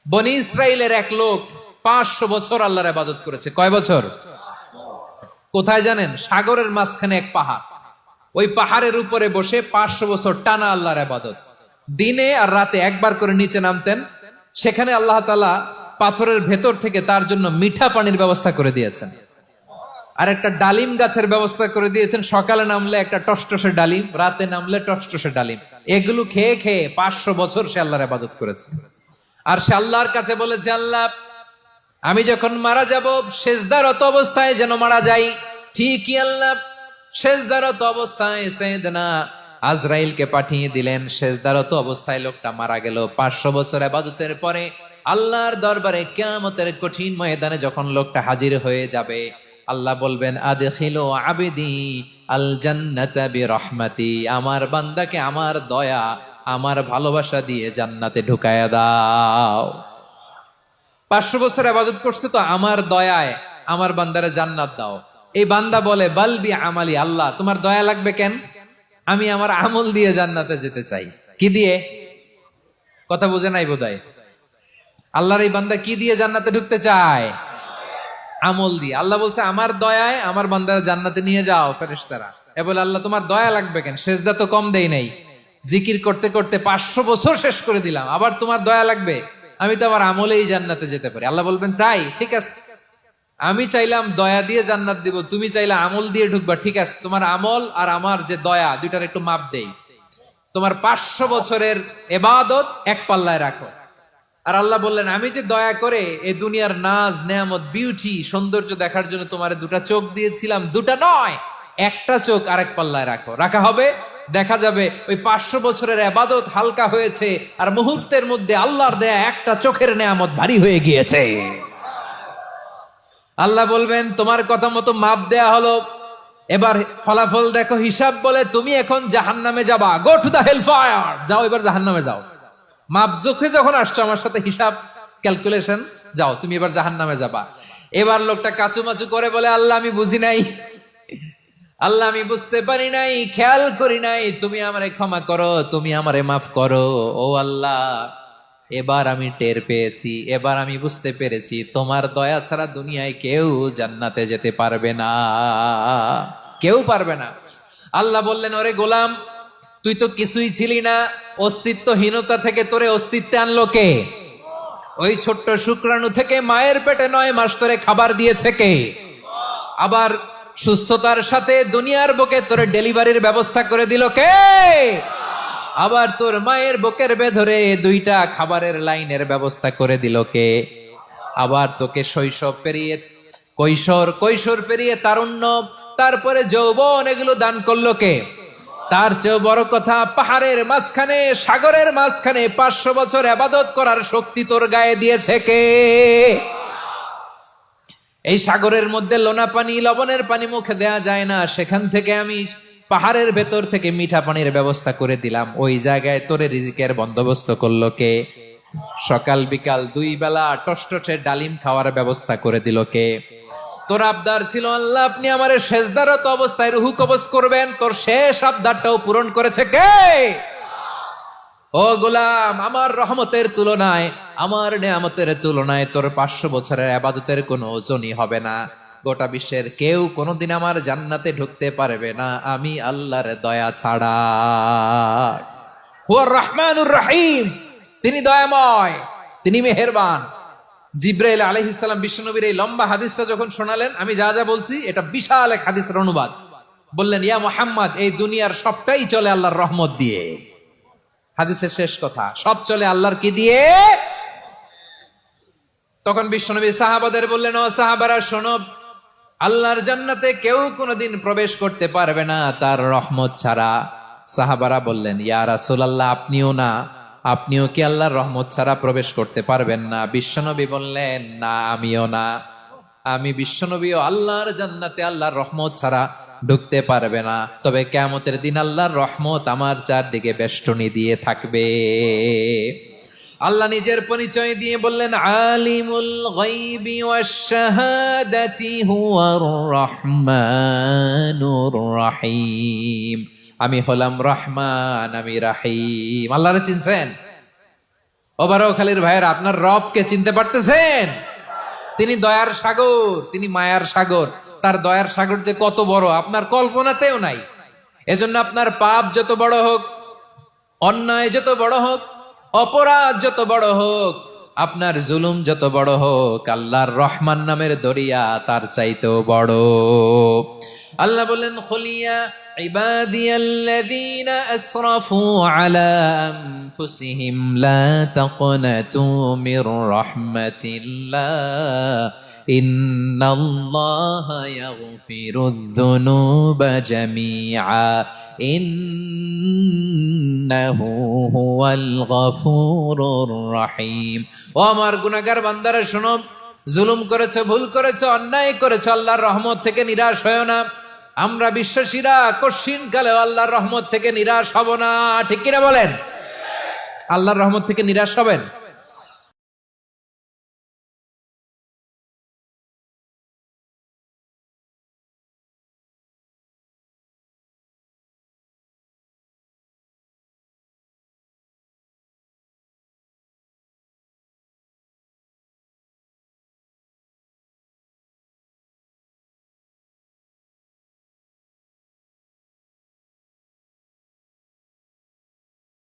বনি ইসরাইলের এক লোক 500 বছর আল্লাহর ইবাদত করেছে। কয় বছর? কোথায় জানেন? সাগরের মাঝখানে এক পাহাড়। ওই পাহাড়ের উপরে বসে 500 বছর টানা আল্লাহর ইবাদত। দিনে আর রাতে একবার করে নিচে নামতেন। সেখানে আল্লাহ তাআলা পাথরের ভেতর থেকে তার জন্য মিঠা পানির ব্যবস্থা করে দিয়েছেন, আর একটা ডালিম গাছের ব্যবস্থা করে দিয়েছেন। সকালে নামলে একটা টসটসে ডালিম, রাতে নামলে টসটসে ডালিম। এগুলো খেয়ে খেয়ে 500 বছর সে আল্লাহর ইবাদত করেছে। আর সে আল্লাহর কাছে বলেছে, আল্লাহ, আমি যখন মারা যাব সেজদারত অবস্থায় যেন মারা যাই। ঠিকই আল্লাহ সেজদারত অবস্থায় সাইয়েদনা আজরাইলকে পাঠিয়ে দিলেন। সেজদারত অবস্থায় লোকটা মারা গেল। 500 বছর ইবাদতের পরে আল্লাহর দরবারে কিয়ামতের কঠিন ময়দানে যখন লোকটা হাজির হয়ে যাবে, আল্লাহ বলবেন, আদখিলু আবদি আল জান্নাতা বিরহমাতি, আমার বান্দাকে আমার দয়া, আমার ভালোবাসা দিয়ে জান্নাতে ঢুকায়া দাও। 500 বছর ইবাদত করছে তো আমার দয়ায় আমার বান্দারে জান্নাত দাও। এই বান্দা বলে, বালবি আমালি, আল্লাহ তোমার দয়া লাগবে কেন? আমি আমার আমল দিয়ে জান্নাতে যেতে চাই। কি দিয়ে? কথা বুঝে নাই বোধহয়। আল্লাহর এই বান্দা কি দিয়ে জান্নাতে ঢুকতে চায়? আমল দিয়ে। আল্লাহ বলছে, আমার দয়ায় আমার বান্দারা জান্নাতে নিয়ে যাও ফেরেশতারা। এ বলে, আল্লাহ তোমার দয়া লাগবে কেন? সেজদা তো কম দেই নাই, জিকির করতে করতে 500 বছর শেষ করে দিলাম, আবার তোমার দয়া লাগবে? আমি তো আমার আমলেই জান্নাতে যেতে পারি। আল্লাহ বলবেন, তাই ঠিক আছে, আমি চাইলাম দয়া দিয়ে জান্নাত দিব, তুমি চাইলে আমল দিয়ে ঢুকবা। ঠিক আছে, তোমার আমল আর আমার যে দয়া, দুইটার একটু মাপ দেই। তোমার 500 বছরের ইবাদত এক পাল্লায় রাখো। আর আল্লাহ বললেন, আমি যে দয়া করে এই দুনিয়ার নাজ নেয়ামত বিউটি সৌন্দর্য দেখার জন্য তোমারে দুটা চোখ দিয়েছিলাম, দুটা নয় একটা চোখ আরেক পাল্লায় রাখো। রাখা হবে, দেখা যাবে ওই 500 বছরের ইবাদত হালকা হয়েছে, আর মুহূর্তের মধ্যে আল্লাহর দেয়া একটা চোখের নেয়ামত ভারী হয়ে গিয়েছে। আল্লাহ বলবেন, তোমার কথা মতো মাপ দেয়া হলো, এবার ফলাফল দেখো, হিসাব বলে তুমি এখন জাহান্নামে যাবা। Go to the hell fire, যাও এবার জাহান্নামে যাও। মাপ চোখে যখন আসছো আমার সাথে হিসাব ক্যালকুলেশন, যাও তুমি এবার জাহান্নামে যাবা। এবার লোকটা কাচুমাচু করে বলে, আল্লাহ আমি বুঝি নাই, আল্লাহ আমি বুঝতে পারি নাই, খেয়াল করি নাই, তুমি আমারে ক্ষমা করো, তুমি আমারে মাফ করো। ও আল্লাহ, এবার আমি টের পেয়েছি, এবার আমি বুঝতে পেরেছি, তোমার দয়া ছাড়া দুনিয়ায় কেউ জান্নাতে যেতে পারবে না, কেউ পারবে না। আল্লাহ বললেন, ওরে গোলাম, তুই তো কিছুই ছিলি না, অস্তিত্বহীনতা থেকে তোরে অস্তিত্বে আনলো কে? ওই ছোট্ট শুক্রাণু থেকে মায়ের পেটে 9 মাস ধরে খাবার দিয়েছে কে? আবার সুস্থতার সাথে দুনিয়ার বুকে তোরে ডেলিভারির ব্যবস্থা করে দিল কে? আবার তোর মায়ের বুকের ভেতরে 2টা খাবারের লাইনের ব্যবস্থা করে দিল কে? আবার তোকে শৈশব পেরিয়ে কৈশোর পেরিয়ে তারুণ্য, তারপরে যৌবন, এগুলো দান করলো কে? তার চেয়ে বড় কথা, পাহাড়ের মাঝখানে সাগরের মাঝখানে 500 বছর ইবাদত করার শক্তি তোর গায়ে দিয়েছে কে? এই সাগরের মধ্যে লোনা পানি, লবণের পানি মুখে দেয়া যায় না, সেখান থেকে আমি পাহাড়ের ভেতর থেকে মিঠা পানির ব্যবস্থা করে দিলাম। ওই জায়গায় তোরে রিজিকের বন্দোবস্ত করলো কে? সকাল বিকাল 2 বেলা টসটসে ডালিম খাওয়ার ব্যবস্থা করে দিল কে? তোর আবদার ছিল, আল্লাহ আপনি আমারে সেজদারত অবস্থায় রুহু কবজ করবেন, তোর শেষ আবদারটাও পূরণ করেছে কে? ও গোলাম, আমার রহমতের তুলনায়, আমার নেয়ামতের তুলনায় তোর 500 বছরের ইবাদতের কোনো ওজনই হবে না। গোটা বিশ্বের কেউ কোনোদিন আমার জান্নাতে ঢুকতে পারবে না আমি আল্লাহর দয়া ছাড়া। হুয়ার রহমানুর রহিম, তিনি দয়াময়, তিনি মেহেরবান। জিব্রাইল আলাইহিস সালাম বিশ্বনবীর এই লম্বা হাদিসটা যখন শোনালেন, আমি যা যা বলছি এটা বিশাল এক হাদিসের অনুবাদ। বললেন, ইয়া মুহাম্মদ, এই দুনিয়ার সবটাই চলে আল্লাহর রহমত দিয়ে। হাদিসের শেষ কথা, সব চলে আল্লাহর কি দিয়ে? তখন বিশ্বনবী সাহাবাদের বললেন, ও সাহাবারা শোনো, আল্লাহর জান্নাতে কেউ কোনোদিন প্রবেশ করতে পারবে না তার রহমত ছাড়া। সাহাবারা বললেন, ইয়া রাসূলুল্লাহ, আপনিও না? আপনিও কি আল্লাহর রহমত ছাড়া প্রবেশ করতে পারবেন না? বিশ্বনবী বললেন, না আমিও না, আমি বিশ্বনবীও আল্লাহর জান্নাতে আল্লাহর রহমত ছাড়া ঢুকতে পারবে না। তবে কিয়ামতের দিন আল্লাহর রহমত আমার চারদিকে বেষ্টনী দিয়ে থাকবে। আল্লাহ নিজের পরিচয় দিয়ে বললেন, আলিমুল গায়বি ওয়াশ শাহাদাতি হুয়ার রহমানুর রহিম, আমি হলাম রহমান, আমি রাহিম। আল্লাহরে চিনছেন? ওবারখালীর ভাইয়ের, আপনার রবকে চিনতে পারতেছেন? তিনি দয়ার সাগর, তিনি মায়ার সাগর। তার দয়ার সাগর যে কত বড় আপনার কল্পনাতেও নাই। এজন্য আপনার পাপ যত বড় হোক, অন্যায় যত বড় হোক, অপরাধ যত বড় হোক, আপনার জুলুম যত বড় হোক, আল্লাহর রহমান নামের দরিয়া তার চাইতেও বড়। আল্লাহ বলেন, খুলিয়া ইবাদিয়াল্লাযীনা আসরাফু আলা আনফুসিহিম লা তাকনাতু মির রাহমাতিল্লাহ ইন্নাল্লাহা ইয়াগফিরুয যুনুবা জামিআ ইন্নাহু হুয়াল গফুরুর রহিম। ও আমার গুনাহগার বান্দারা শোনো, জুলুম করেছো, ভুল করেছো, অন্যায় করেছো, আল্লাহর রহমত থেকে নিরাশ হয়ো না। আমরা বিশ্বাসীরা কঠিন কালেও আল্লাহর রহমত থেকে নিরাশ হব না। ঠিক কিনা বলেন? আল্লাহর রহমত থেকে নিরাশ হবেন?